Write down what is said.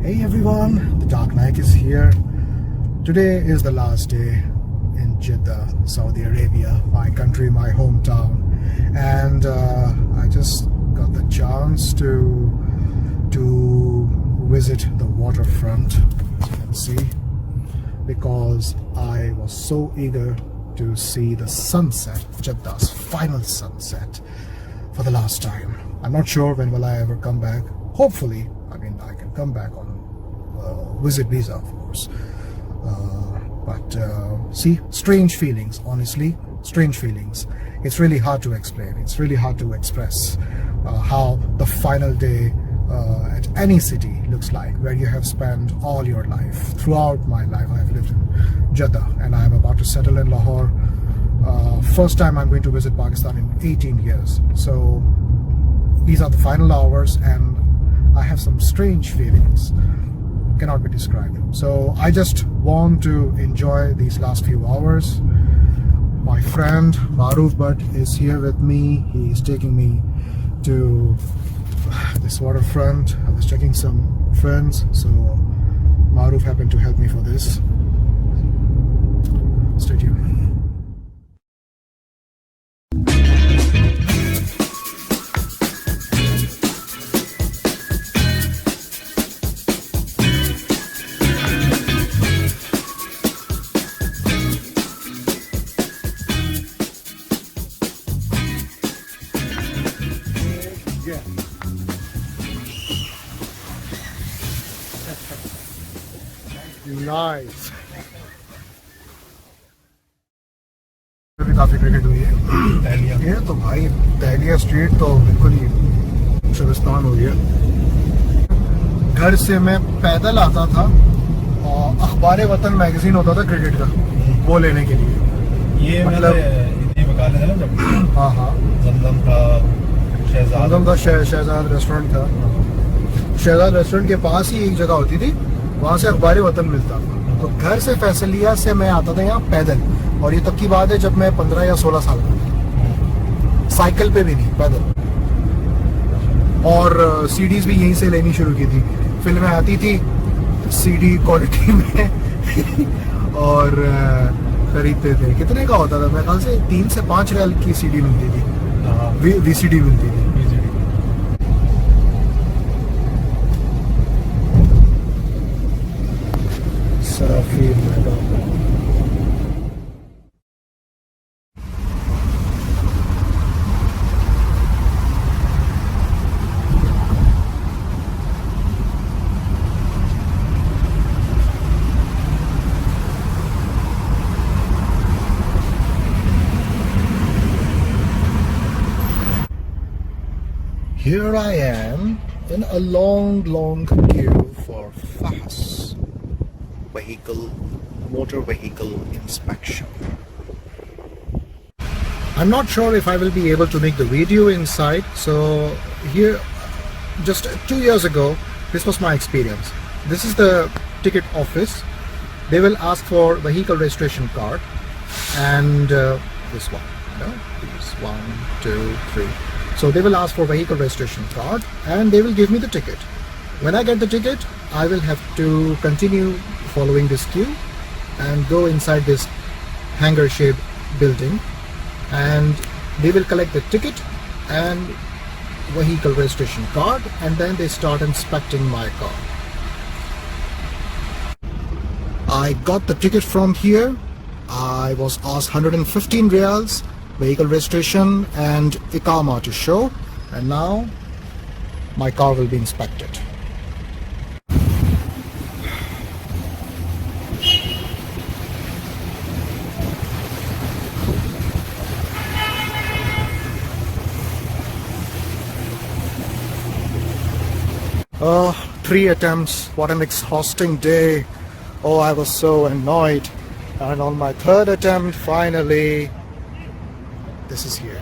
Hey everyone, the Dark Knaik is here. Today is the last day in Jeddah, Saudi Arabia, my country, my hometown, and I just got the chance to visit the waterfront, as you can see, because I was so eager to see the sunset, Jeddah's final sunset, for the last time. I'm not sure when will I ever come back. Hopefully, I mean, I can come back on visit visa, of course. See, strange feelings, honestly, strange feelings. It's really hard to explain. It's really hard to express how the final day at any city looks like, where you have spent all your life. Throughout my life, I have lived in Jeddah, and I am about to settle in Lahore. First time I'm going to visit Pakistan in 18 years. So these are the final hours, and I have some strange feelings, cannot be described. So I just want to enjoy these last few hours. My friend Maroof Butt is here with me. He is taking me to this waterfront. I was checking some friends, so Maroof happened to help me for this. Stay tuned. Nice. अभी काफी cricket हुई है। ये तो भाई Tahliah street तो बिल्कुल ही शबिस्तान हो गया। घर से मैं पैदल आता था और अखबार वतन मैगजीन होता था क्रिकेट का, वो लेने के लिए। ये मतलब वकालत है ना जब। हाँ हाँ, जमजम का शहजाद रेस्टोरेंट था। शहजाद रेस्टोरेंट के पास ही एक जगह होती थी, वहाँ से अखबार वतन मिलता था। तो घर से फैसलिया से मैं आता था यहाँ पैदल, और ये तब की बात है जब मैं 15 या 16 साल का था। साइकिल पे भी नहीं, पैदल। और सीडीज भी यहीं से लेनी शुरू की थी। फिल्में आती थी सीडी क्वालिटी में और खरीदते थे। कितने का होता था? मेरे ख्याल से 3 से 5 रियाल की सीडी मिलती थी, वीसीडी मिलती थी। Here I am in a long queue for FAHS, motor vehicle inspection. I'm not sure if I will be able to make the video inside. So here, just 2 years ago, this was my experience. This is the ticket office. They will ask for vehicle registration card and this one, these 1, 2, 3. So they will ask for vehicle registration card and they will give me the ticket. When I get the ticket, I will have to continue following this queue and go inside this hangar shaped building, and they will collect the ticket and vehicle registration card, and then they start inspecting my car. I got the ticket from here. I was asked 115 riyals, vehicle registration and Iqama to show, and now my car will be inspected. Oh, 3 attempts, what an exhausting day. Oh, I was so annoyed. And on my 3rd attempt, finally, this is here.